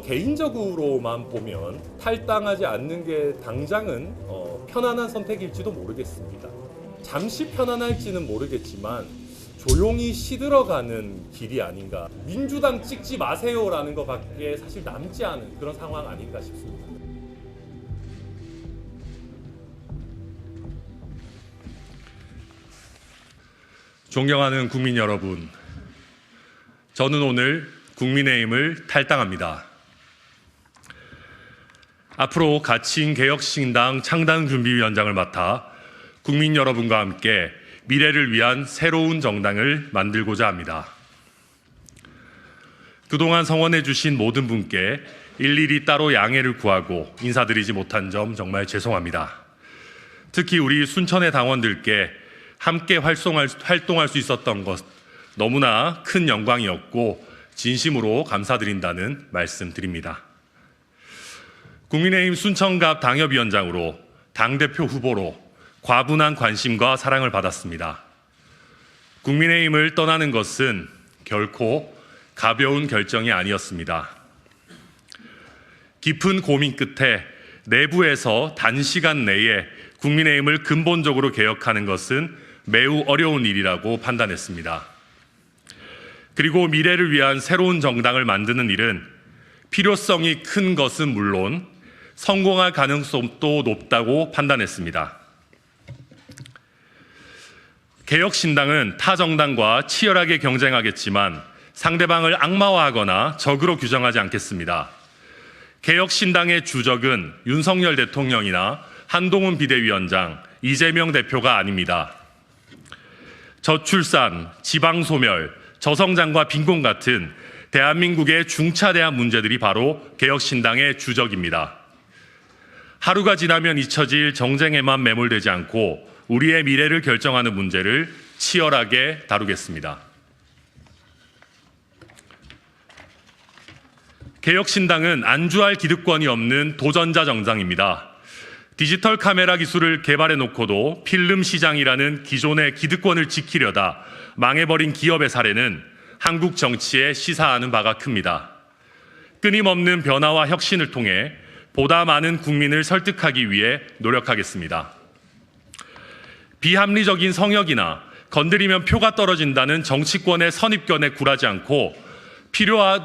개인적으로만 보면 탈당하지 않는 게 당장은 편안한 선택일지도 모르겠습니다. 잠시 편안할지는 모르겠지만 조용히 시들어가는 길이 아닌가. 민주당 찍지 마세요라는 것밖에 사실 남지 않은 그런 상황 아닌가 싶습니다. 존경하는 국민 여러분, 저는 오늘 국민의힘을 탈당합니다. 앞으로 가치인개혁신당 창당준비위원장을 맡아 국민 여러분과 함께 미래를 위한 새로운 정당을 만들고자 합니다. 그동안 성원해 주신 모든 분께 일일이 따로 양해를 구하고 인사드리지 못한 점 정말 죄송합니다. 특히 우리 순천의 당원들께 함께 활동할 수 있었던 것 너무나 큰 영광이었고 진심으로 감사드린다는 말씀 드립니다. 국민의힘 순천갑 당협위원장으로 당대표 후보로 과분한 관심과 사랑을 받았습니다. 국민의힘을 떠나는 것은 결코 가벼운 결정이 아니었습니다. 깊은 고민 끝에 내부에서 단시간 내에 국민의힘을 근본적으로 개혁하는 것은 매우 어려운 일이라고 판단했습니다. 그리고 미래를 위한 새로운 정당을 만드는 일은 필요성이 큰 것은 물론 성공할 가능성도 높다고 판단했습니다. 개혁신당은 타 정당과 치열하게 경쟁하겠지만 상대방을 악마화하거나 적으로 규정하지 않겠습니다. 개혁신당의 주적은 윤석열 대통령이나 한동훈 비대위원장, 이재명 대표가 아닙니다. 저출산, 지방소멸, 저성장과 빈곤 같은 대한민국의 중차대한 문제들이 바로 개혁신당의 주적입니다. 하루가 지나면 잊혀질 정쟁에만 매몰되지 않고 우리의 미래를 결정하는 문제를 치열하게 다루겠습니다. 개혁신당은 안주할 기득권이 없는 도전자 정당입니다. 디지털 카메라 기술을 개발해 놓고도 필름 시장이라는 기존의 기득권을 지키려다 망해버린 기업의 사례는 한국 정치에 시사하는 바가 큽니다. 끊임없는 변화와 혁신을 통해 보다 많은 국민을 설득하기 위해 노력하겠습니다. 비합리적인 성역이나 건드리면 표가 떨어진다는 정치권의 선입견에 굴하지 않고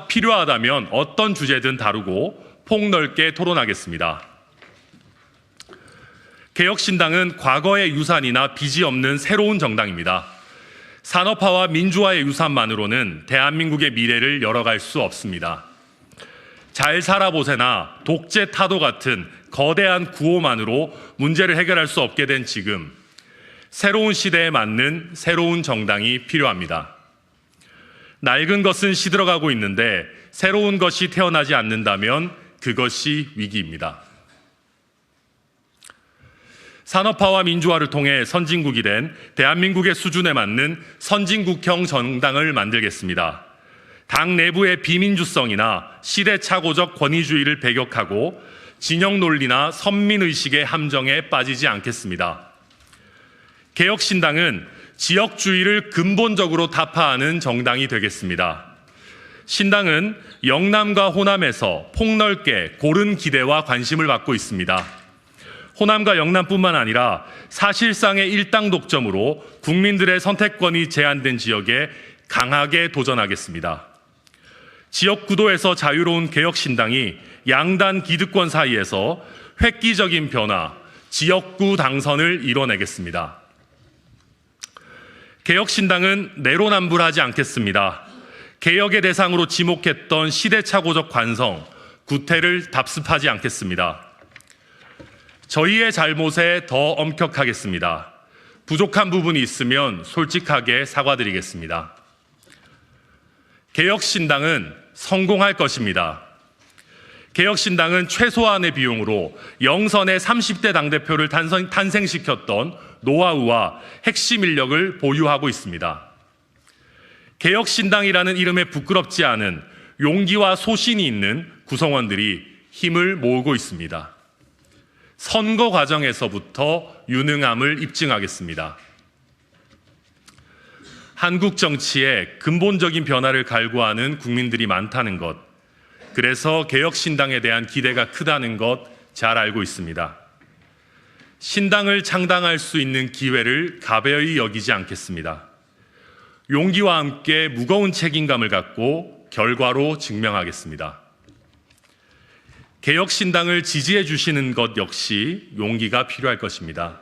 필요하다면 어떤 주제든 다루고 폭넓게 토론하겠습니다. 개혁신당은 과거의 유산이나 빚이 없는 새로운 정당입니다. 산업화와 민주화의 유산만으로는 대한민국의 미래를 열어갈 수 없습니다. 잘 살아보세나 독재 타도 같은 거대한 구호만으로 문제를 해결할 수 없게 된 지금, 새로운 시대에 맞는 새로운 정당이 필요합니다. 낡은 것은 시들어가고 있는데 새로운 것이 태어나지 않는다면 그것이 위기입니다. 산업화와 민주화를 통해 선진국이 된 대한민국의 수준에 맞는 선진국형 정당을 만들겠습니다. 당 내부의 비민주성이나 시대착오적 권위주의를 배격하고 진영 논리나 선민의식의 함정에 빠지지 않겠습니다. 개혁신당은 지역주의를 근본적으로 타파하는 정당이 되겠습니다. 신당은 영남과 호남에서 폭넓게 고른 기대와 관심을 받고 있습니다. 호남과 영남뿐만 아니라 사실상의 일당 독점으로 국민들의 선택권이 제한된 지역에 강하게 도전하겠습니다. 지역 구도에서 자유로운 개혁신당이 양단 기득권 사이에서 획기적인 변화, 지역구 당선을 이뤄내겠습니다. 개혁신당은 내로남불하지 않겠습니다. 개혁의 대상으로 지목했던 시대착오적 관성, 구태를 답습하지 않겠습니다. 저희의 잘못에 더 엄격하겠습니다. 부족한 부분이 있으면 솔직하게 사과드리겠습니다. 개혁신당은 성공할 것입니다. 개혁신당은 최소한의 비용으로 영선의 30대 당대표를 탄생시켰던 노하우와 핵심 인력을 보유하고 있습니다. 개혁신당이라는 이름에 부끄럽지 않은 용기와 소신이 있는 구성원들이 힘을 모으고 있습니다. 선거 과정에서부터 유능함을 입증하겠습니다. 한국 정치에 근본적인 변화를 갈구하는 국민들이 많다는 것, 그래서 개혁신당에 대한 기대가 크다는 것 잘 알고 있습니다. 신당을 창당할 수 있는 기회를 가벼이 여기지 않겠습니다. 용기와 함께 무거운 책임감을 갖고 결과로 증명하겠습니다. 개혁신당을 지지해 주시는 것 역시 용기가 필요할 것입니다.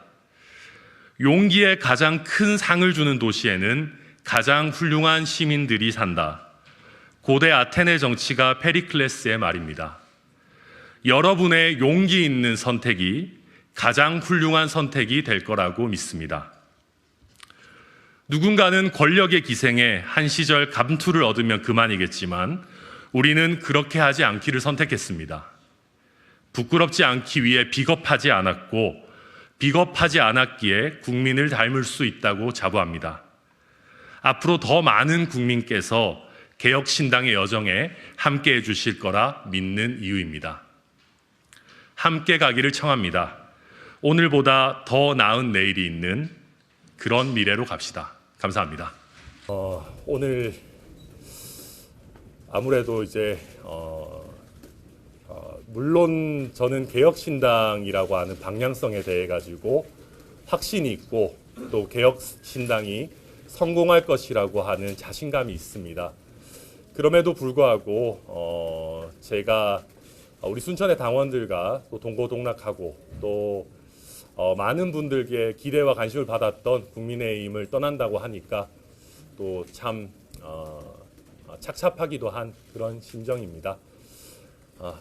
용기에 가장 큰 상을 주는 도시에는 가장 훌륭한 시민들이 산다. 고대 아테네 정치가 페리클레스의 말입니다. 여러분의 용기 있는 선택이 가장 훌륭한 선택이 될 거라고 믿습니다. 누군가는 권력의 기생에 한 시절 감투를 얻으면 그만이겠지만 우리는 그렇게 하지 않기를 선택했습니다. 부끄럽지 않기 위해 비겁하지 않았고 비겁하지 않았기에 국민을 닮을 수 있다고 자부합니다. 앞으로 더 많은 국민께서 개혁신당의 여정에 함께해 주실 거라 믿는 이유입니다. 함께 가기를 청합니다. 오늘보다 더 나은 내일이 있는 그런 미래로 갑시다. 감사합니다. 오늘 아무래도 이제 물론 저는 개혁신당이라고 하는 방향성에 대해 가지고 확신이 있고 또 개혁신당이 성공할 것이라고 하는 자신감이 있습니다. 그럼에도 불구하고 제가 우리 순천의 당원들과 또 동고동락하고 또 많은 분들께 기대와 관심을 받았던 국민의힘을 떠난다고 하니까 또 참 착잡하기도 한 그런 심정입니다.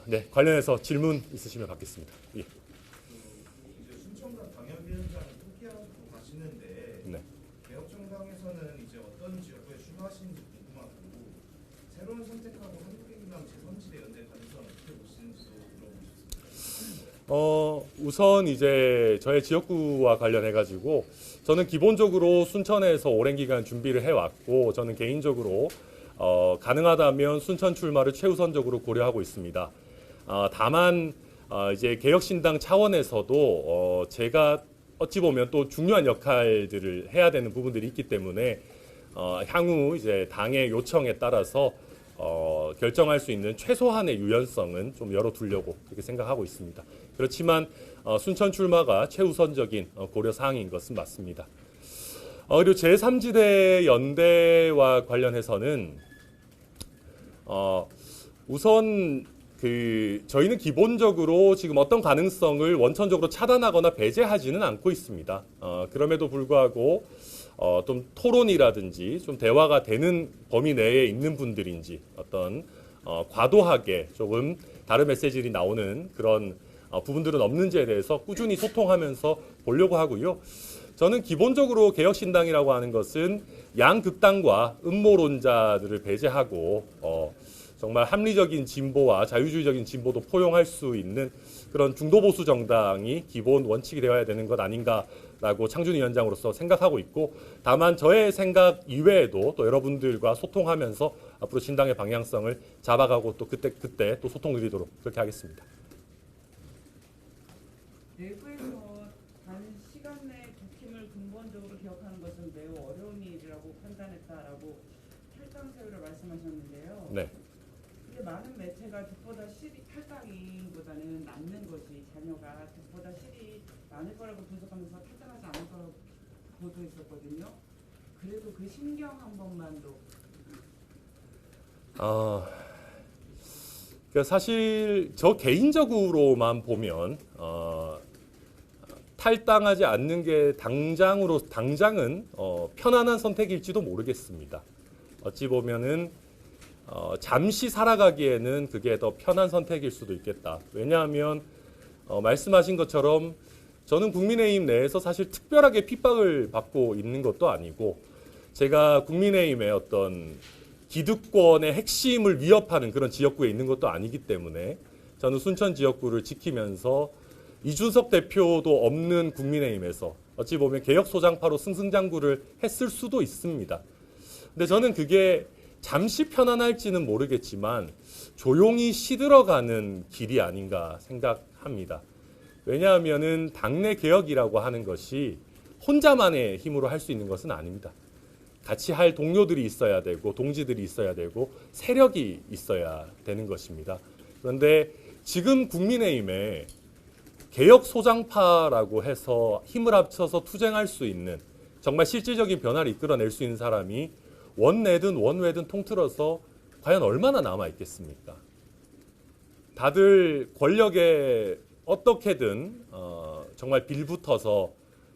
네, 관련해서 질문 있으시면 받겠습니다. 예. 이제 순천과 당협위원장을 포기하고 가시는데 네. 개혁정당에서는 이제 어떤 지역에 추가하시는지 궁금하고 새로운 선택하고 한국민당 제3지대 연대 가능성 어떻게 보시는지도 물어보고 싶습니다. 우선 이제 저의 지역구와 관련해 가지고 저는 기본적으로 순천에서 오랜 기간 준비를 해왔고 저는 개인적으로 가능하다면 순천 출마를 최우선적으로 고려하고 있습니다. 다만 이제 개혁신당 차원에서도 제가 어찌 보면 또 중요한 역할들을 해야 되는 부분들이 있기 때문에 향후 이제 당의 요청에 따라서 결정할 수 있는 최소한의 유연성은 좀 열어두려고 그렇게 생각하고 있습니다. 그렇지만 순천 출마가 최우선적인 고려 사항인 것은 맞습니다. 그리고 제3지대 연대와 관련해서는 우선 저희는 기본적으로 지금 어떤 가능성을 원천적으로 차단하거나 배제하지는 않고 있습니다. 그럼에도 불구하고 좀 토론이라든지 좀 대화가 되는 범위 내에 있는 분들인지 어떤 과도하게 조금 다른 메시지들이 나오는 그런 부분들은 없는지에 대해서 꾸준히 소통하면서 보려고 하고요. 저는 기본적으로 개혁신당이라고 하는 것은 양극단과 음모론자들을 배제하고 정말 합리적인 진보와 자유주의적인 진보도 포용할 수 있는 그런 중도보수 정당이 기본 원칙이 되어야 되는 것 아닌가라고 창준 위원장으로서 생각하고 있고 다만 저의 생각 이외에도 또 여러분들과 소통하면서 앞으로 신당의 방향성을 잡아가고 또 그때 또 소통 드리도록 그렇게 하겠습니다. 내부에서 단 시간 내에 국힘을 근본적으로 개혁하는 것은 매우 어려운 일이라고 판단했다라고 탈당 사유를 말씀하셨는데요. 네. 근데 많은 매체가 득보다 실이 탈당보다는 남는 것이 자녀가 득보다 실이 많을 거라고 분석하면서 탈당하지 않을 거라고 보도했었거든요. 그래도 그 심경 한 번만 더. 그러니까 사실 저 개인적으로만 보면 탈당하지 않는 게 당장은 편안한 선택일지도 모르겠습니다. 어찌 보면은 잠시 살아가기에는 그게 더 편한 선택일 수도 있겠다. 왜냐하면 말씀하신 것처럼 저는 국민의힘 내에서 사실 특별하게 핍박을 받고 있는 것도 아니고 제가 국민의힘의 어떤 기득권의 핵심을 위협하는 그런 지역구에 있는 것도 아니기 때문에 저는 순천 지역구를 지키면서 이준석 대표도 없는 국민의힘에서 어찌 보면 개혁 소장파로 승승장구를 했을 수도 있습니다. 근데 저는 그게 잠시 편안할지는 모르겠지만 조용히 시들어가는 길이 아닌가 생각합니다. 왜냐하면은 당내 개혁이라고 하는 것이 혼자만의 힘으로 할 수 있는 것은 아닙니다. 같이 할 동료들이 있어야 되고 동지들이 있어야 되고 세력이 있어야 되는 것입니다. 그런데 지금 국민의힘에 개혁 소장파라고 해서 힘을 합쳐서 투쟁할 수 있는 정말 실질적인 변화를 이끌어낼 수 있는 사람이 원내든 원외든 통틀어서 과연 얼마나 남아 있겠습니까? 다들 권력에 어떻게든 정말 빌붙어서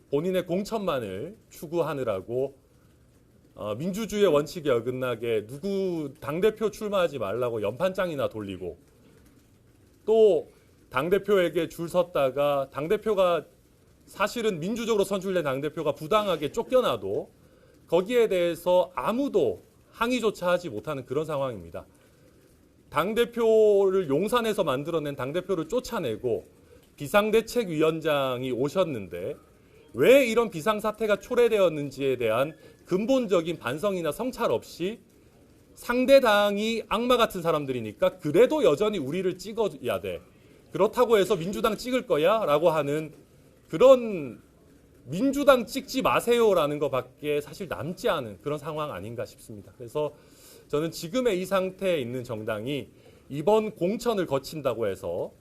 본인의 공천만을 추구하느라고 민주주의의 원칙에 어긋나게 누구 당대표 출마하지 말라고 연판장이나 돌리고 또 당대표에게 줄 섰다가 당대표가 사실은 민주적으로 선출된 당대표가 부당하게 쫓겨나도 거기에 대해서 아무도 항의조차 하지 못하는 그런 상황입니다. 당대표를 용산에서 만들어낸 당대표를 쫓아내고 비상대책위원장이 오셨는데 왜 이런 비상사태가 초래되었는지에 대한 근본적인 반성이나 성찰 없이 상대 당이 악마 같은 사람들이니까 그래도 여전히 우리를 찍어야 돼. 그렇다고 해서 민주당 찍을 거야? 라고 하는 그런 민주당 찍지 마세요라는 것밖에 사실 남지 않은 그런 상황 아닌가 싶습니다. 그래서 저는 지금의 이 상태에 있는 정당이 이번 공천을 거친다고 해서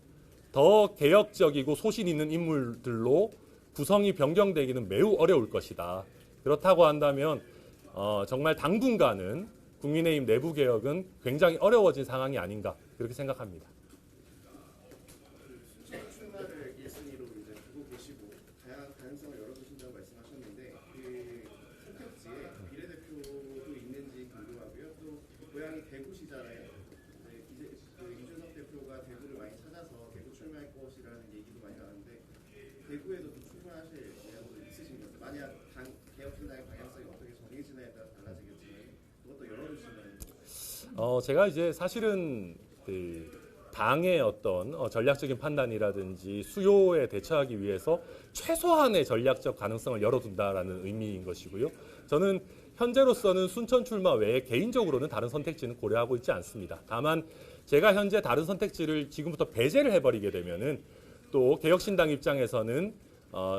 더 개혁적이고 소신 있는 인물들로 구성이 변경되기는 매우 어려울 것이다. 그렇다고 한다면 정말 당분간은 국민의힘 내부 개혁은 굉장히 어려워진 상황이 아닌가 그렇게 생각합니다. 순천 출마를 1순위로 이제 두고 계시고 다양한 가능성을 열어두신다고 말씀하셨는데 그 선택지에 비례대표도 있는지 궁금하고요. 또 고향이 대구시잖아요. 이제 그 이준석 대표가 대구를 많이 찾아서 대구 출마할 것이라는 얘기도 많이 나왔는데 대구에도 또 출마하실 의향도 있으신가요? 만약 개혁신당의 방향성이 어떻게 정해지냐에 따라 달라지겠지만 그것도 열어두시면. 제가 이제 사실은 그 당의 어떤 전략적인 판단이라든지 수요에 대처하기 위해서 최소한의 전략적 가능성을 열어둔다라는 의미인 것이고요. 저는 현재로서는 순천 출마 외에 개인적으로는 다른 선택지는 고려하고 있지 않습니다. 다만 제가 현재 다른 선택지를 지금부터 배제를 해버리게 되면은 또 개혁신당 입장에서는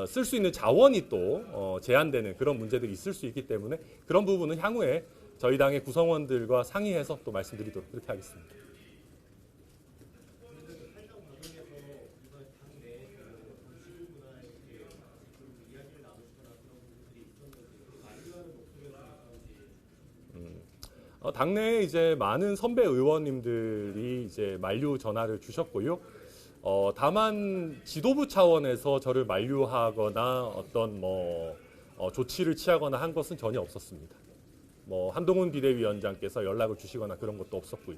쓸 수 있는 자원이 또 제한되는 그런 문제들이 있을 수 있기 때문에 그런 부분은 향후에 저희 당의 구성원들과 상의해서 또 말씀드리도록 그렇게 하겠습니다. 당내에 이제 많은 선배 의원님들이 이제 만류 전화를 주셨고요. 다만 지도부 차원에서 저를 만류하거나 어떤 조치를 취하거나 한 것은 전혀 없었습니다. 한동훈 비대위원장께서 연락을 주시거나 그런 것도 없었고요.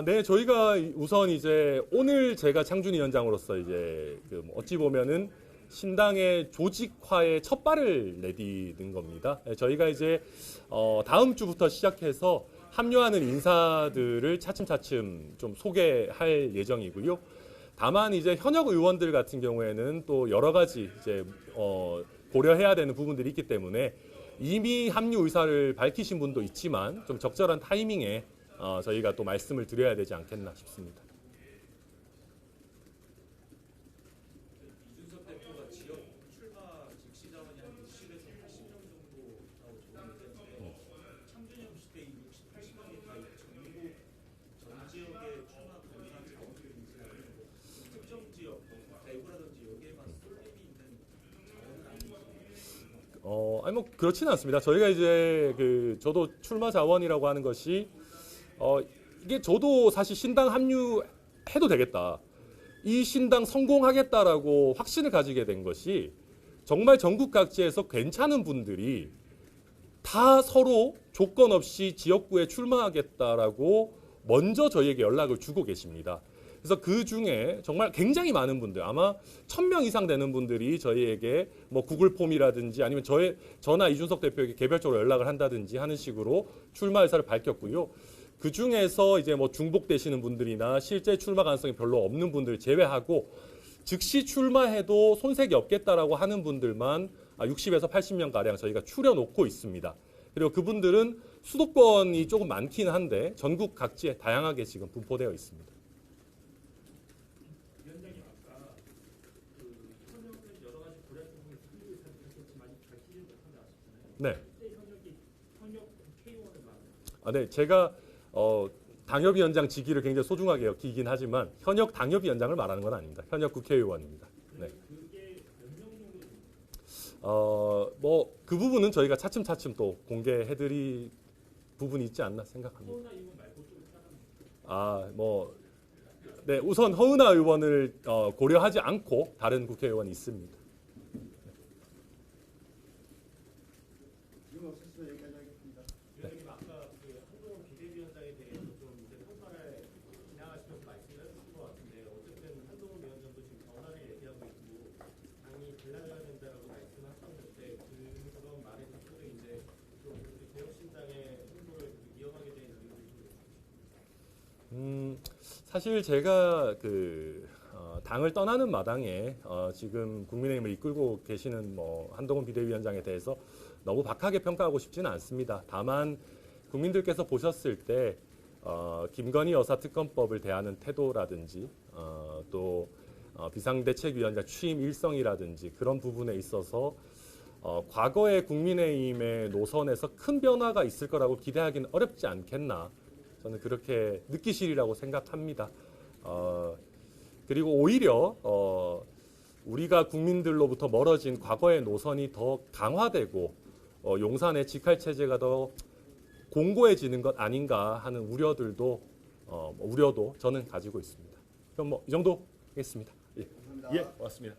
네, 저희가 우선 이제 오늘 제가 창준 위원장으로서 이제 어찌 보면은 신당의 조직화의 첫 발을 내디딘 겁니다. 저희가 이제 다음 주부터 시작해서 합류하는 인사들을 차츰차츰 좀 소개할 예정이고요. 다만 이제 현역 의원들 같은 경우에는 또 여러 가지 이제 고려해야 되는 부분들이 있기 때문에 이미 합류 의사를 밝히신 분도 있지만 좀 적절한 타이밍에 저희가 또 말씀을 드려야 되지 않겠나 싶습니다. 이준석 대표가 지역 출마 즉시 자원이 한 60에서 80명 정도 조정되는데 창준형 시대 60, 80명이 다 전국 전 지역의 출마 가능한 자원들이 있는지 특정 지역, 대구라든지 여기에만 쏠림이 있는 자원은 아닌지. 아니 그렇지는 않습니다. 저희가 이제 저도 출마 자원이라고 하는 것이 이게 저도 사실 신당 합류해도 되겠다. 이 신당 성공하겠다라고 확신을 가지게 된 것이 정말 전국 각지에서 괜찮은 분들이 다 서로 조건 없이 지역구에 출마하겠다라고 먼저 저희에게 연락을 주고 계십니다. 그래서 그 중에 정말 굉장히 많은 분들, 아마 1000명 이상 되는 분들이 저희에게 구글 폼이라든지 아니면 저나 이준석 대표에게 개별적으로 연락을 한다든지 하는 식으로 출마 의사를 밝혔고요. 그 중에서 이제 중복되시는 분들이나 실제 출마 가능성이 별로 없는 분들 제외하고 즉시 출마해도 손색이 없겠다라고 하는 분들만 60에서 80명 가량 저희가 추려놓고 있습니다. 그리고 그분들은 수도권이 조금 많긴 한데 전국 각지에 다양하게 지금 분포되어 있습니다. 네. 네, 제가 당협위원장 직위를 굉장히 소중하게 여기긴 하지만 현역 당협위원장을 말하는 건 아닙니다. 현역 국회의원입니다. 네. 뭐 그 부분은 저희가 차츰차츰 또 공개해드릴 부분이 있지 않나 생각합니다. 네, 우선 허은하 의원을 고려하지 않고 다른 국회의원이 있습니다. 질문 없으시면 여기까지 하겠습니다. 위원장님 아까 그 한동훈 비대위원장에 대해서 좀 이제 평가를 지나가시면서 말씀을 해주신 것 같은데 어쨌든 한동훈 위원장도 지금 변화를 얘기하고 있고 당이 달라져야 된다라고 말씀하셨는데 그런 말에 대해서도 이제 좀 개혁신당의 행보를 이어가게 된 이유를 좀 사실 제가 당을 떠나는 마당에 지금 국민의힘을 이끌고 계시는 한동훈 비대위원장에 대해서 너무 박하게 평가하고 싶지는 않습니다. 다만 국민들께서 보셨을 때 김건희 여사 특검법을 대하는 태도라든지 또 비상대책위원장 취임 일성이라든지 그런 부분에 있어서 과거의 국민의힘의 노선에서 큰 변화가 있을 거라고 기대하기는 어렵지 않겠나. 저는 그렇게 느끼시리라고 생각합니다. 그리고 오히려 우리가 국민들로부터 멀어진 과거의 노선이 더 강화되고 용산의 직할체제가 더 공고해지는 것 아닌가 하는 우려도 저는 가지고 있습니다. 그럼 이 정도 하겠습니다. 예, 고맙습니다.